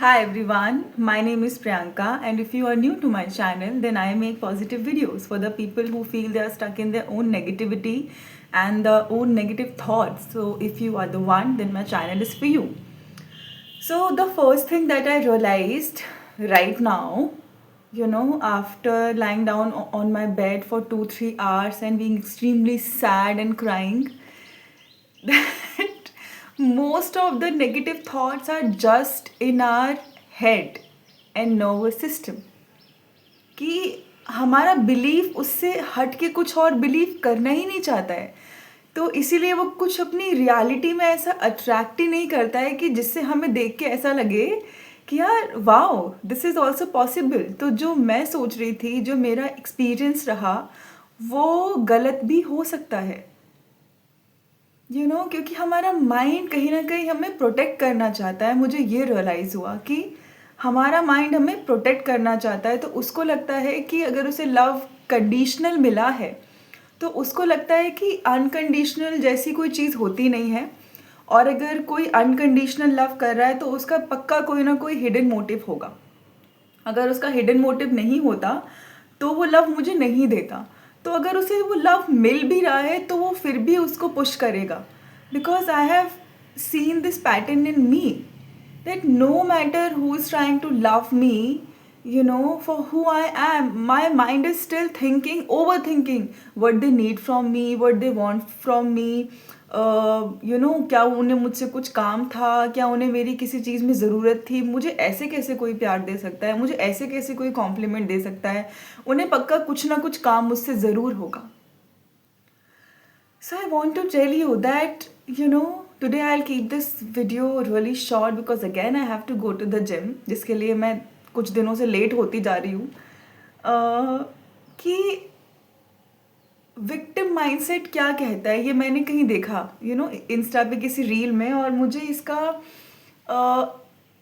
Hi everyone, my name is Priyanka, and if you are new to my channel, then I make positive videos for the people who feel they are stuck in their own negativity and their own negative thoughts. So if you are the one, then my channel is for you. So the first thing that I realized right now, after lying down on my bed for 2-3 hours and being extremely sad and crying, that most of the negative thoughts are just in our head and nervous system, कि हमारा belief उससे हट के कुछ और believe करना ही नहीं चाहता है। तो इसीलिए वो कुछ अपनी रियलिटी में ऐसा अट्रैक्ट ही नहीं करता है कि जिससे हमें देख के ऐसा लगे कि यार wow this is also possible. तो जो मैं सोच रही थी, जो मेरा एक्सपीरियंस रहा, वो गलत भी हो सकता है। क्योंकि हमारा माइंड कहीं ना कहीं हमें प्रोटेक्ट करना चाहता है। मुझे ये रियलाइज़ हुआ कि हमारा माइंड हमें प्रोटेक्ट करना चाहता है, तो उसको लगता है कि अगर उसे लव कंडीशनल मिला है तो उसको लगता है कि अनकंडीशनल जैसी कोई चीज़ होती नहीं है, और अगर कोई अनकंडीशनल लव कर रहा है तो उसका पक्का कोई ना कोई हिडन मोटिव होगा। अगर उसका हिडन मोटिव नहीं होता तो वो लव मुझे नहीं देता। तो अगर उसे वो लव मिल भी रहा है तो वो फिर भी उसको पुश करेगा, because I have seen this pattern in me, that no matter who is trying to love me, for who I am, my mind is still thinking, overthinking what they need from me, what they want from me. क्या उन्हें मुझसे कुछ काम था, क्या उन्हें मेरी किसी चीज़ में ज़रूरत थी, मुझे ऐसे कैसे कोई प्यार दे सकता है, मुझे ऐसे कैसे कोई कॉम्प्लीमेंट दे सकता है, उन्हें पक्का कुछ ना कुछ काम मुझसे ज़रूर होगा। So I want to tell you that, today I'll keep this video really short because again I have to go to the gym, जिसके लिए मैं कुछ दिनों से लेट होती जा रही हूँ। कि विक्टिम माइंडसेट क्या कहता है, ये मैंने कहीं देखा, इंस्टा पे किसी रील में, और मुझे इसका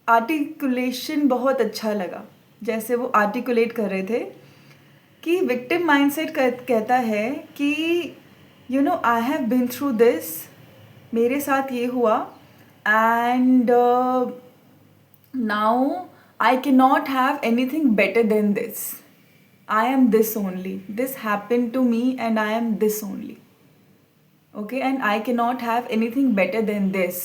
आर्टिकुलेशन बहुत अच्छा लगा। जैसे वो आर्टिकुलेट कर रहे थे कि विक्टिम माइंडसेट कहता है कि आई हैव बिन थ्रू दिस, मेरे साथ ये हुआ, and now I can not have anything better than this, I am this only. This happened to me and I am this only. Okay, and I cannot have anything better than this.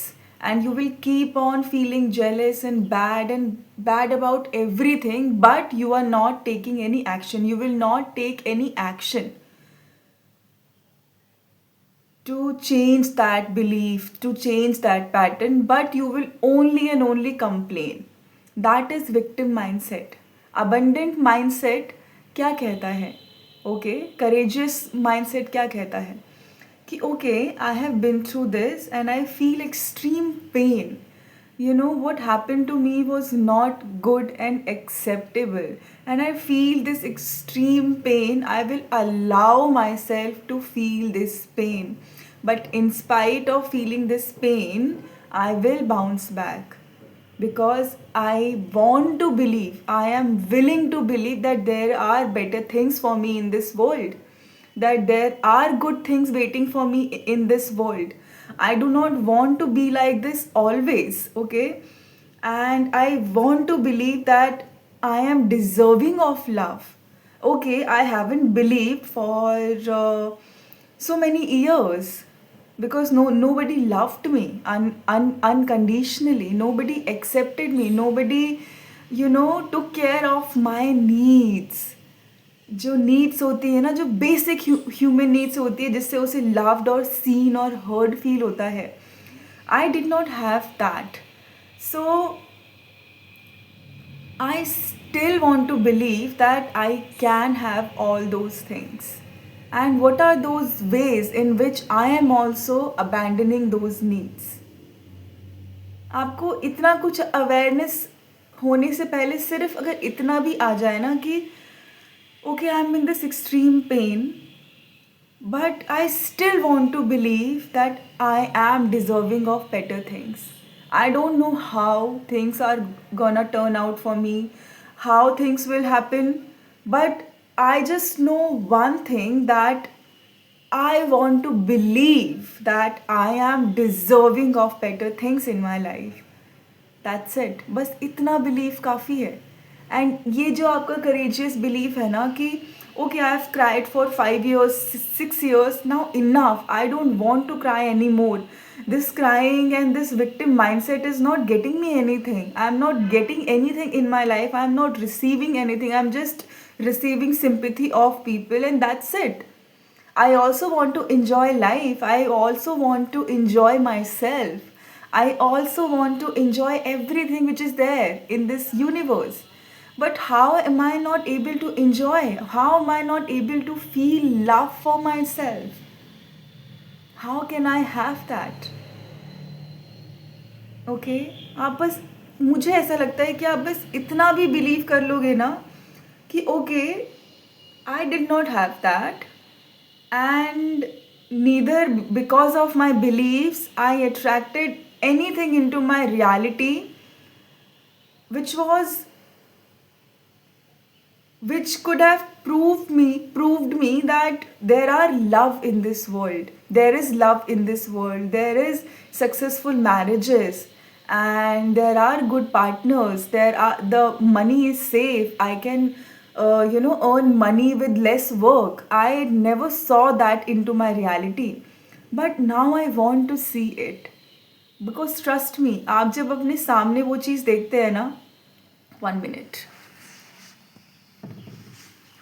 And you will keep on feeling jealous and bad about everything, but you are not taking any action. You will not take any action to change that belief, to change that pattern, but you will only and only complain. That is victim mindset. Abundant mindset क्या कहता है, okay, courageous mindset क्या कहता है कि okay, I have been through this and I feel extreme pain, what happened to me was not good and acceptable, and I feel this extreme pain. I will allow myself to feel this pain, but in spite of feeling this pain, I will bounce back, because I want to believe, I am willing to believe that there are better things for me in this world, that there are good things waiting for me in this world. I do not want to be like this always, okay? And I want to believe that I am deserving of love. Okay, I haven't believed for so many years, because nobody loved me unconditionally, nobody accepted me, nobody took care of my needs. जो needs होती है ना, जो basic human needs होती है, जिससे उसे loved और सीन और हर्ड फील होता है, आई did not have that. So I still want to believe that I can have all those things. And what are those ways in which I am also abandoning those needs? आपको इतना कुछ awareness होने से पहले सिर्फ अगर इतना भी आ जाए ना कि okay, I am in this extreme pain, but I still want to believe that I am deserving of better things. I don't know how things are gonna turn out for me, how things will happen, but I just know one thing, that I want to believe that I am deserving of better things in my life. That's it, बस इतना believe काफ़ी है। And ये जो आपका courageous belief है ना कि okay I have cried for 5 years 6 years, now enough, I don't want to cry any more, this crying and this victim mindset is not getting me anything. I'm not getting anything in my life, I'm not receiving anything, I'm just receiving sympathy of people, and that's it. I also want to enjoy life, I also want to enjoy myself, I also want to enjoy everything which is there in this universe. But how am I not able to enjoy? How am I not able to feel love for myself? How can I have that? Okay आप बस, मुझे ऐसा लगता है कि आप बस इतना भी बिलीव कर लोगे ना कि okay I did not have that, and neither because of my beliefs I attracted anything into my reality which could have proved me that there are love in this world, there is love in this world, there is successful marriages, and there are good partners, there are, the money is safe, I can earn money with less work. I never saw that into my reality, but now I want to see it. Because trust me, आप जब अपने सामने वो चीज़ देखते हैं ना, 1 minute,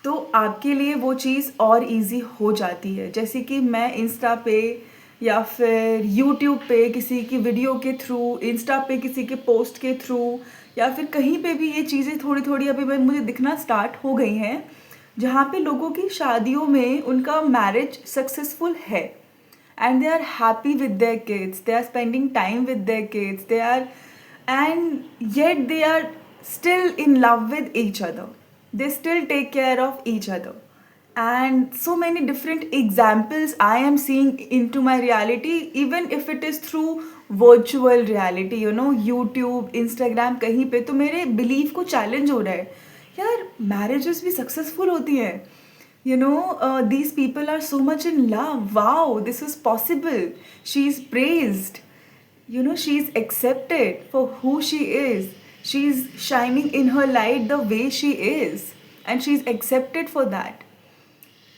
तो आपके लिए वो चीज़ और इजी हो जाती है। जैसे कि मैं इंस्टा पे या फिर यूट्यूब पे किसी की वीडियो के थ्रू, इंस्टा पे किसी के पोस्ट के थ्रू, या फिर कहीं पे भी ये चीज़ें थोड़ी थोड़ी अभी मुझे दिखना स्टार्ट हो गई हैं, जहाँ पे लोगों की शादियों में उनका मैरिज सक्सेसफुल है, and they are happy with their kids, they are spending time with their kids, and yet they are still in love with each other, they still take care of each other. And so many different examples I am seeing into my reality, even if it is through virtual reality, YouTube, Instagram, कहीं पे तो मेरे belief को challenge हो रहा है, यार marriages भी सक्सेसफुल होती हैं, these people are so much in love, wow, this is possible, she's praised, she's accepted for who she is, she's shining in her light the way she is, and she's accepted for that.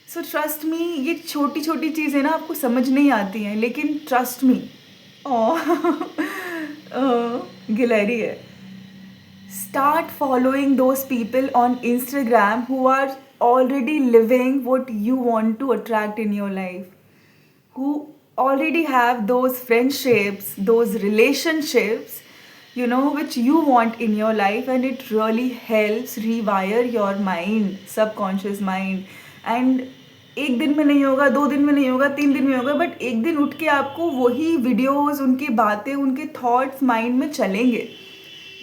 So trust me, ये छोटी छोटी चीज़ें ना आपको समझ नहीं आती हैं, लेकिन trust me, गिलहरी है, start following those people on Instagram who are already living what you want to attract in your life, who already have those friendships, those relationships, which you want in your life, and it really helps rewire your mind, subconscious mind. And एक दिन में नहीं होगा, 2 दिन में नहीं होगा, 3 दिन में होगा, बट एक दिन उठ के आपको वही वीडियोस, उनकी बातें, उनके थॉट्स माइंड में चलेंगे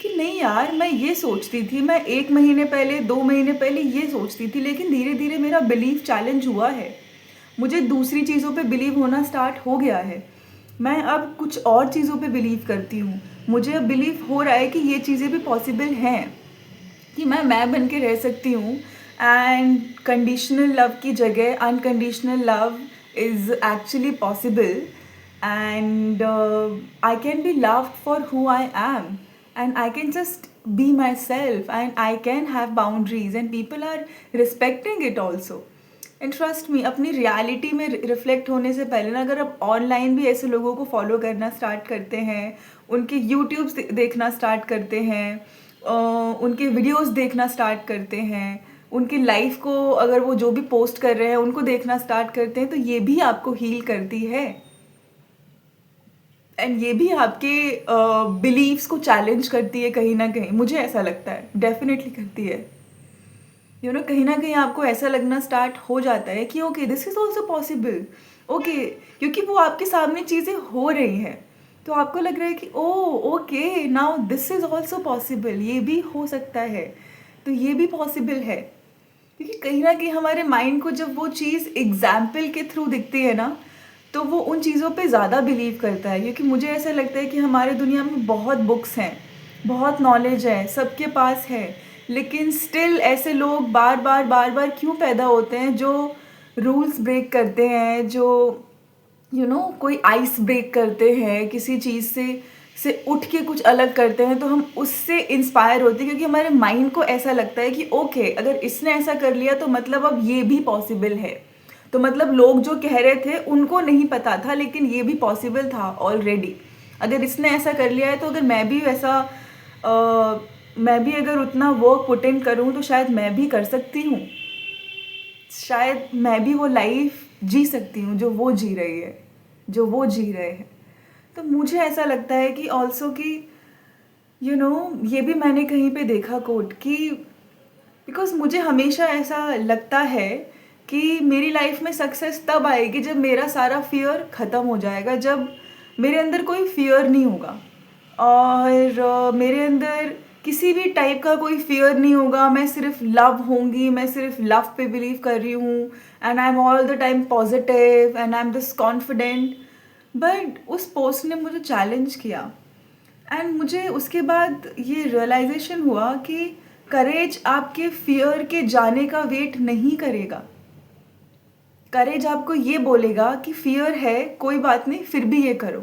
कि नहीं यार, मैं ये सोचती थी, मैं 1 महीने पहले, 2 महीने पहले ये सोचती थी, लेकिन धीरे धीरे मेरा बिलीव चैलेंज हुआ है, मुझे दूसरी चीज़ों पे बिलीव होना स्टार्ट हो गया है, मैं अब कुछ और चीज़ों पे बिलीव करती हूँ, मुझे अब बिलीव हो रहा है कि ये चीज़ें भी पॉसिबल हैं, कि मैं बन के रह सकती हूँ, एंड कंडीशनल लव की जगह unconditional love is actually possible, and I can be loved for who I am, and I can just be myself, and I can have boundaries, and people are respecting it also. And trust me, अपनी reality में reflect होने से पहले ना, अगर आप online भी ऐसे लोगों को follow करना start करते हैं, उनके YouTube देखना start करते हैं, उनके videos देखना start करते हैं, उनकी लाइफ को अगर वो जो भी पोस्ट कर रहे हैं उनको देखना स्टार्ट करते हैं, तो ये भी आपको हील करती है, एंड ये भी आपके बिलीव्स को चैलेंज करती है कहीं ना कहीं, मुझे ऐसा लगता है, डेफिनेटली करती है। कहीं ना कहीं आपको ऐसा लगना स्टार्ट हो जाता है कि okay this is also possible, okay, क्योंकि वो आपके सामने चीज़ें हो रही हैं, तो आपको लग रहा है कि oh okay now this is also possible, ये भी हो सकता है, तो ये भी पॉसिबल है, क्योंकि कहीं ना कहीं हमारे माइंड को जब वो चीज़ एग्जाम्पल के थ्रू दिखती है ना, तो वो उन चीज़ों पे ज़्यादा बिलीव करता है। क्योंकि मुझे ऐसा लगता है कि हमारे दुनिया में बहुत बुक्स हैं, बहुत नॉलेज है, सबके पास है, लेकिन स्टिल ऐसे लोग बार बार क्यों पैदा होते हैं जो रूल्स ब्रेक करते हैं, जो कोई आइस ब्रेक करते हैं, किसी चीज़ से से उठ के कुछ अलग करते हैं तो हम उससे इंस्पायर होते हैं, क्योंकि हमारे माइंड को ऐसा लगता है कि ओके, अगर इसने ऐसा कर लिया तो मतलब अब ये भी पॉसिबल है। तो मतलब लोग जो कह रहे थे उनको नहीं पता था, लेकिन ये भी पॉसिबल था ऑलरेडी। अगर इसने ऐसा कर लिया है तो अगर मैं भी वैसा मैं भी अगर उतना वर्क पुट इन करूँ तो शायद मैं भी कर सकती हूँ, शायद मैं भी वो लाइफ जी सकती हूँ जो वो जी रही है, जो वो जी रहे हैं। तो मुझे ऐसा लगता है कि ऑल्सो कि ये भी मैंने कहीं पे देखा कोट कि बिकॉज मुझे हमेशा ऐसा लगता है कि मेरी लाइफ में सक्सेस तब आएगी जब मेरा सारा फियर ख़त्म हो जाएगा, जब मेरे अंदर कोई फियर नहीं होगा और मेरे अंदर किसी भी टाइप का कोई फियर नहीं होगा। मैं सिर्फ लव होंगी, मैं सिर्फ लव पे बिलीव कर रही हूँ and I am all the time positive and I am this confident. But उस पोस्ट ने मुझे चैलेंज किया एंड मुझे उसके बाद ये रियलाइजेशन हुआ कि करेज आपके फियर के जाने का वेट नहीं करेगा। करेज आपको ये बोलेगा कि फियर है, कोई बात नहीं, फिर भी ये करो।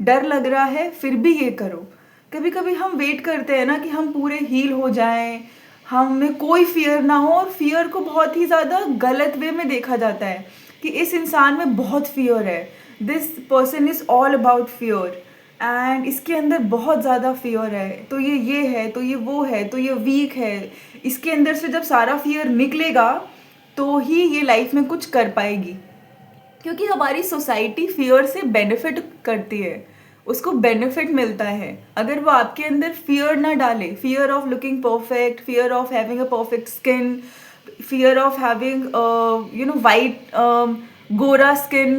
डर लग रहा है, फिर भी ये करो। कभी कभी हम वेट करते हैं ना कि हम पूरे हील हो जाएं, हमें कोई फियर ना हो, और फियर को बहुत ही ज़्यादा गलत वे में देखा जाता है कि इस इंसान में बहुत फियर है, this person is all about fear and इसके अंदर बहुत ज़्यादा फियर है, तो ये है, तो ये वो है, तो ये वीक है। इसके अंदर से जब सारा फियर निकलेगा तो ही ये लाइफ में कुछ कर पाएगी, क्योंकि हमारी सोसाइटी फियर से बेनिफिट करती है, उसको बेनिफिट मिलता है। अगर वो आपके अंदर फियर ना डाले, fear of looking perfect, fear of having a perfect skin, fear of having white गोरा skin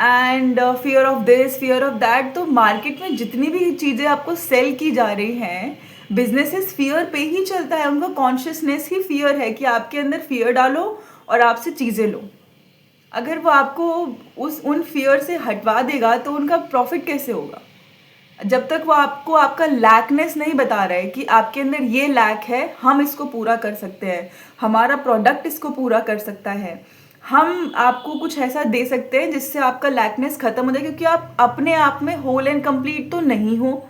and fear of this, fear of that, तो मार्केट में जितनी भी चीज़ें आपको सेल की जा रही हैं, बिजनेसेस फियर पे ही चलता है। उनका कॉन्शियसनेस ही फियर है कि आपके अंदर फियर डालो और आपसे चीज़ें लो। अगर वो आपको उन फियर से हटवा देगा तो उनका प्रॉफिट कैसे होगा? जब तक वो आपको आपका लैकनेस नहीं बता रहा है कि आपके अंदर ये लैक है, हम इसको पूरा कर सकते हैं, हमारा प्रोडक्ट इसको पूरा कर सकता है, हम आपको कुछ ऐसा दे सकते हैं जिससे आपका लैकनेस ख़त्म हो जाए, क्योंकि आप अपने आप में होल एंड कंप्लीट तो नहीं हो।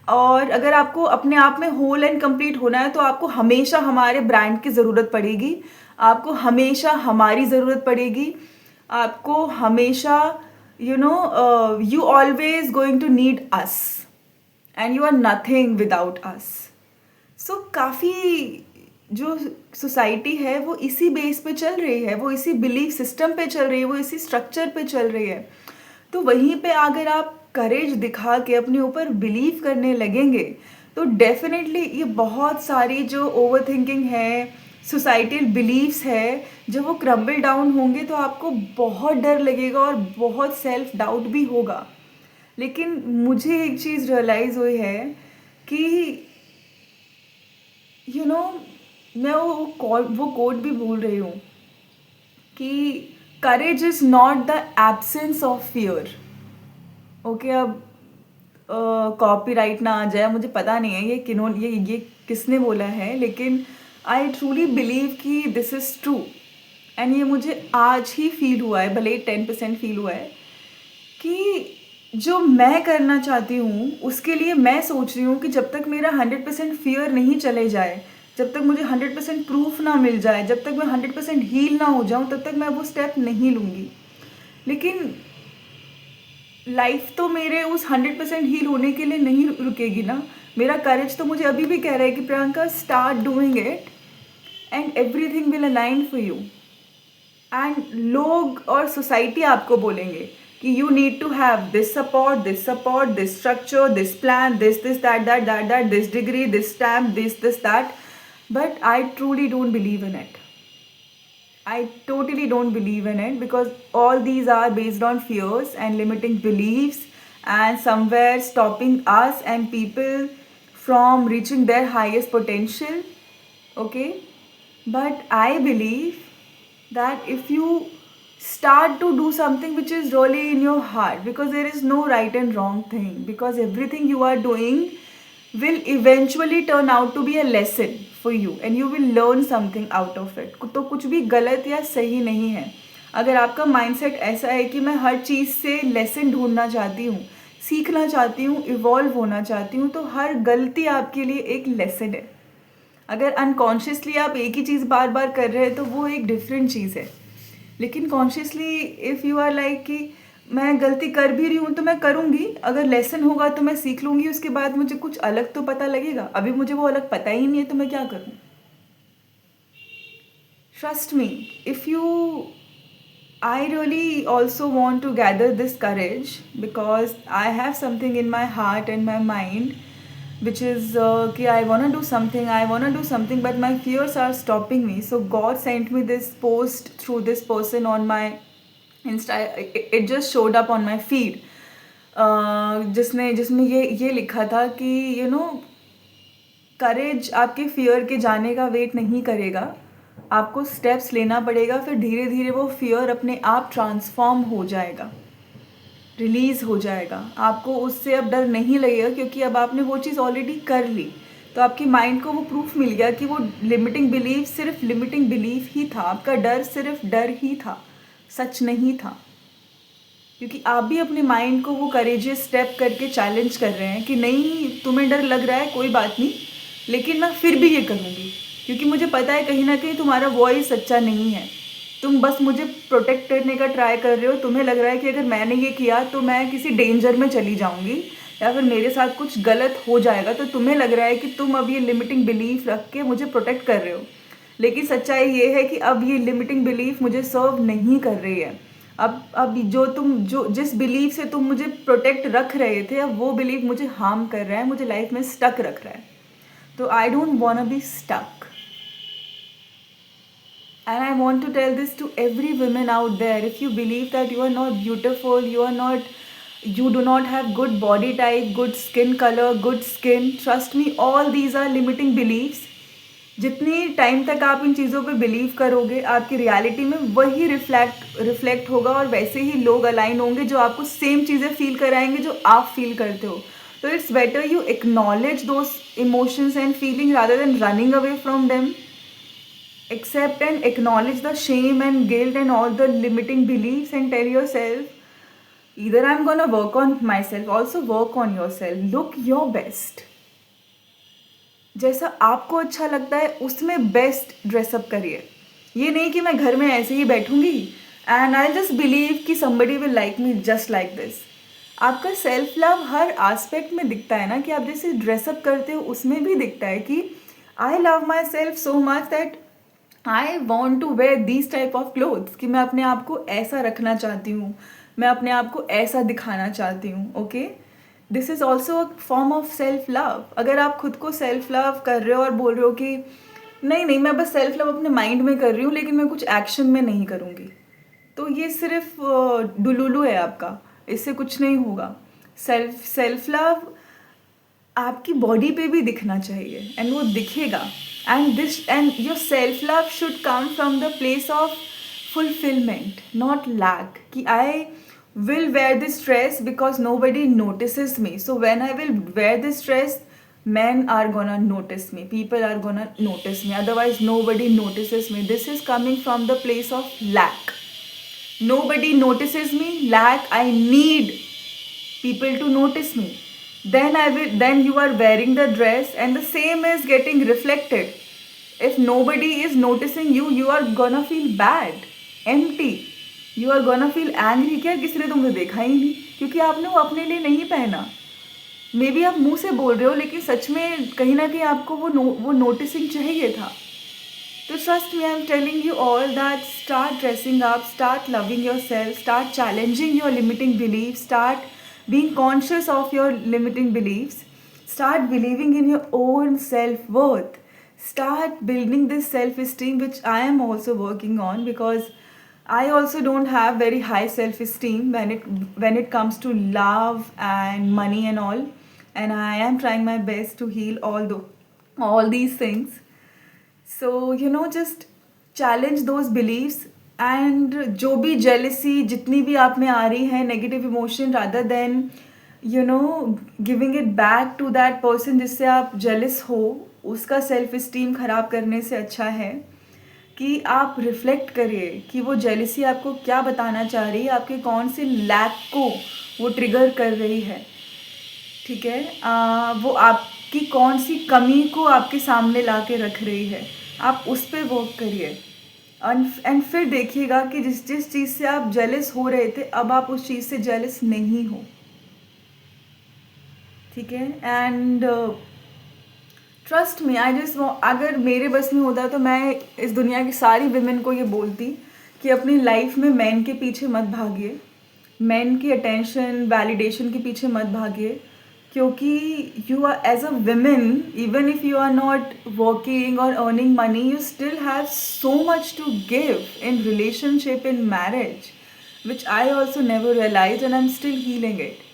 और अगर आपको अपने आप में होल एंड कंप्लीट होना है तो आपको हमेशा हमारे ब्रांड की ज़रूरत पड़ेगी, आपको हमेशा हमारी ज़रूरत पड़ेगी, आपको हमेशा you always going to need us and you are nothing without us. So काफ़ी जो सोसाइटी है वो इसी बेस पे चल रही है, वो इसी बिलीफ सिस्टम पे चल रही है, वो इसी स्ट्रक्चर पे चल रही है। तो वहीं पे अगर आप करेज दिखा के अपने ऊपर बिलीव करने लगेंगे तो डेफिनेटली ये बहुत सारी जो ओवर थिंकिंग है, सोसाइटल बिलीव्स है, जब वो क्रम्बल डाउन होंगे तो आपको बहुत डर लगेगा और बहुत सेल्फ डाउट भी होगा। लेकिन मुझे एक चीज़ रियलाइज़ हुई है कि मैं वो कोट भी भूल रही हूँ कि करेज is not the absence of fear. Okay, अब कॉपीराइट ना आ जाए, मुझे पता नहीं है ये किसने बोला है, लेकिन आई ट्रूली बिलीव कि दिस इज़ ट्रू एंड ये मुझे आज ही फील हुआ है, भले ही 10% फील हुआ है कि जो मैं करना चाहती हूँ उसके लिए मैं सोच रही हूँ कि जब तक मेरा 100% फियर नहीं चले जाए, जब तक मुझे 100% प्रूफ ना मिल जाए, जब तक मैं 100% हील ना हो जाऊँ, तब तक मैं वो स्टेप नहीं लूँगी। लेकिन लाइफ तो मेरे उस 100% हील होने के लिए नहीं रुकेगी ना। मेरा करेज तो मुझे अभी भी कह रहा है कि Priyanka start doing it and everything will align for you. And लोग और सोसाइटी आपको बोलेंगे कि you need to have this support, this structure, this plan, this that, this degree, this stamp, this that, but I truly don't believe in it. I totally don't believe in it because all these are based on fears and limiting beliefs and somewhere stopping us and people from reaching their highest potential. Okay, but I believe that if you start to do something which is really in your heart, because there is no right and wrong thing, because everything you are doing will eventually turn out to be a lesson for you and you will learn something out of it. तो कुछ भी गलत या सही नहीं है। अगर आपका माइंडसेट ऐसा है कि मैं हर चीज़ से लेसन ढूंढना चाहती हूँ, सीखना चाहती हूँ, इवॉल्व होना चाहती हूँ, तो हर गलती आपके लिए एक लेसन है। अगर अनकॉन्शियसली आप एक ही चीज़ बार बार कर रहे हैं तो वो एक डिफरेंट चीज़ है, लेकिन consciously if you are like कि मैं गलती कर भी रही हूँ तो मैं करूँगी, अगर लेसन होगा तो मैं सीख लूँगी, उसके बाद मुझे कुछ अलग तो पता लगेगा। अभी मुझे वो अलग पता ही नहीं है तो मैं क्या करूँ। Trust me, if you I really also want to gather this courage because I have something in my heart and my mind which is कि I want to do something, I want to do something, but my fears are stopping me. So God sent me this post through this person on my Insta. It just showed up on my feed. जिसमें ये लिखा था कि करेज आपके fear के जाने का wait नहीं करेगा, आपको स्टेप्स लेना पड़ेगा, फिर धीरे धीरे वो फियर अपने आप ट्रांसफॉर्म हो जाएगा, रिलीज़ हो जाएगा। आपको उससे अब डर नहीं लगेगा क्योंकि अब आपने वो चीज़ ऑलरेडी कर ली। तो आपके माइंड को वो प्रूफ मिल गया कि वो लिमिटिंग बिलीफ सिर्फ लिमिटिंग बिलीफ ही था, आपका डर सिर्फ डर ही था, सच नहीं था। क्योंकि आप भी अपने माइंड को वो करेजियस स्टेप करके चैलेंज कर रहे हैं कि नहीं, तुम्हें डर लग रहा है, कोई बात नहीं, लेकिन मैं फिर भी ये करूँगी क्योंकि मुझे पता है कहीं ना कहीं तुम्हारा वॉइस सच्चा नहीं है। तुम बस मुझे प्रोटेक्ट करने का ट्राई कर रहे हो। तुम्हें लग रहा है कि अगर मैंने ये किया तो मैं किसी डेंजर में चली जाऊँगी या फिर मेरे साथ कुछ गलत हो जाएगा, तो तुम्हें लग रहा है कि तुम अब ये लिमिटिंग बिलीफ रख के मुझे प्रोटेक्ट कर रहे हो। लेकिन सच्चाई ये है कि अब ये लिमिटिंग बिलीफ मुझे सर्व नहीं कर रही है। अब जो जिस बिलीफ से तुम मुझे प्रोटेक्ट रख रहे थे, अब वो बिलीफ मुझे हार्म कर रहा है, मुझे लाइफ में स्टक रख रहा है। तो I don't want be stuck. And I want to tell this to every woman out there. If you believe that you are not beautiful, you do not have good body type, good skin color, good skin, trust me, all these are limiting beliefs. जितनी time तक आप इन चीज़ों पे believe करोगे, आपकी reality में वही reflect होगा और वैसे ही लोग अलाइन होंगे जो आपको सेम चीज़ें फील कराएंगे जो आप फील करते हो। तो it's better you acknowledge those emotions and feeling rather than running away from them. Accept and acknowledge the shame and guilt and all the limiting beliefs and tell yourself either I'm gonna work on myself, also work on yourself, look your best. जैसा आपको अच्छा लगता है उसमें best dress up करिए. ये नहीं कि मैं घर में ऐसे ही बैठूंगी एंड आई जस्ट बिलीव कि somebody will like me just like this. आपका सेल्फ लव हर एस्पेक्ट में दिखता है ना, कि आप जैसे ड्रेसअप करते हो उसमें भी दिखता है कि I love myself so much that I want to wear these type of clothes, कि मैं अपने आप को ऐसा रखना चाहती हूँ, मैं अपने आप को ऐसा दिखाना चाहती हूँ. Okay, this is also a form of self love. अगर आप खुद को सेल्फ लव कर रहे हो और बोल रहे हो कि नहीं मैं बस सेल्फ लव अपने माइंड में कर रही हूँ लेकिन मैं कुछ एक्शन में नहीं करूँगी, तो ये सिर्फ डुलुलु है आपका, इससे कुछ नहीं होगा. सेल्फ लव आपकी बॉडी पे भी दिखना चाहिए एंड वो दिखेगा. And your self love should come from the place of fulfillment, not lack. कि I will wear this dress because nobody notices me, so when I will wear this dress, men are gonna notice me, people are gonna notice me, otherwise nobody notices me. This is coming from the place of lack. Nobody notices me, lack, I need people to notice me. Then you are wearing the dress and the same is getting reflected. If nobody is noticing you, you are gonna feel bad, empty, you are gonna feel angry. क्या किसी ने तुम्हें देखा ही नहीं, क्योंकि आपने वो अपने लिए नहीं पहना. मे बी आप मुंह से बोल रहे हो लेकिन सच में कहीं ना कहीं आपको वो नोटिसिंग चाहिए था. तो trust me, I am telling you all that start dressing up, start loving yourself, start challenging your limiting beliefs, start being conscious of your limiting beliefs, start believing in your own self-worth, start building this self-esteem, which I am also working on, because I also don't have very high self-esteem when it comes to love and money and all, and I am trying my best to heal all these things. So just challenge those beliefs. And जो भी jealousy जितनी भी आप में आ रही है, negative emotion, rather than giving it back to that person जिससे आप जेलस हो, उसका सेल्फ इस्टीम ख़राब करने से अच्छा है कि आप रिफ्लेक्ट करिए कि वो जेलसी आपको क्या बताना चाह रही है, आपके कौन से लैक को वो ट्रिगर कर रही है. ठीक है, वो आपकी कौन सी कमी को आपके सामने ला के रख रही है, आप उस पे वर्क करिए। एंड फिर देखिएगा कि जिस जिस चीज़ से आप जेलस हो रहे थे, अब आप उस चीज़ से जेलस नहीं हो। ठीक है, and trust me, I just, अगर मेरे बस में होता तो मैं इस दुनिया की सारी विमेन को ये बोलती कि अपनी लाइफ में मैन के पीछे मत भागिए, मैन की अटेंशन वैलिडेशन के पीछे मत भागिए, क्योंकि you are as a women, even if you are not working और earning money, you still have so much to give in relationship, in marriage, which I also never realized, and I'm still healing it.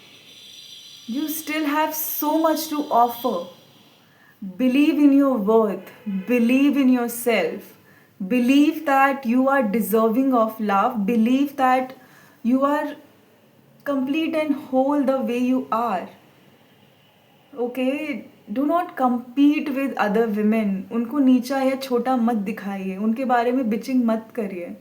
You still have so much to offer. Believe in your worth, believe in yourself, believe that you are deserving of love, believe that you are complete and whole the way you are. Okay, do not compete with other women. उनको नीचा या छोटा मत दिखाइए, उनके बारे में bitching मत करिए।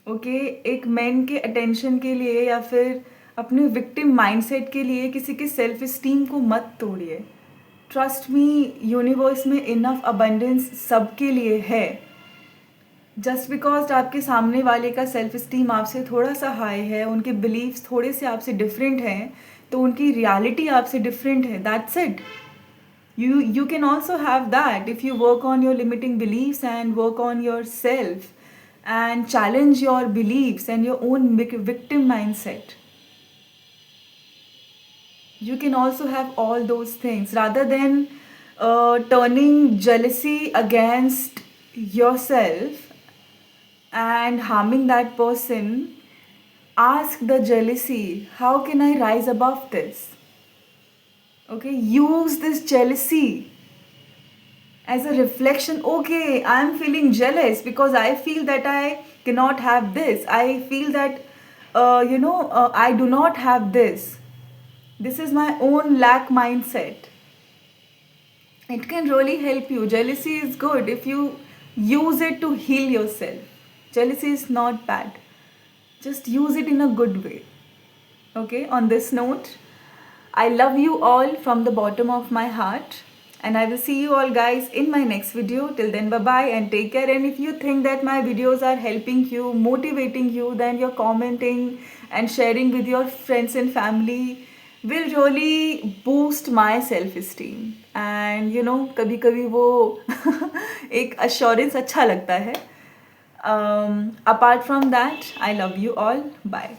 ओके, एक मैन के अटेंशन के लिए या फिर अपने विक्टिम माइंडसेट के लिए किसी के सेल्फ इस्टीम को मत तोड़िए। ट्रस्ट मी, यूनिवर्स में इनफ अबंडेंस सबके लिए है। जस्ट बिकॉज आपके सामने वाले का सेल्फ इस्टीम आपसे थोड़ा सा हाई है, उनके बिलीव्स थोड़े से आपसे डिफरेंट हैं, तो उनकी रियलिटी आपसे डिफरेंट है, that's it. You can also have that if you work on your limiting beliefs and work on yourself and challenge your beliefs and your own victim mindset. You can also have all those things rather than turning jealousy against yourself and harming that person. Ask the jealousy, how can I rise above this? Okay, use this jealousy as a reflection. Okay, I am feeling jealous because I feel that I cannot have this, I feel that I do not have this. This is my own lack mindset. It can really help you. Jealousy is good if you use it to heal yourself. Jealousy is not bad, just use it in a good way. Okay, on this note, I love you all from the bottom of my heart, and I will see you all guys in my next video. Till then, bye bye and take care. And if you think that my videos are helping you, motivating you, then you're commenting and sharing with your friends and family will really boost my self-esteem. And you know, कभी कभी वो एक assurance अच्छा लगता है. Apart from that, I love you all. Bye.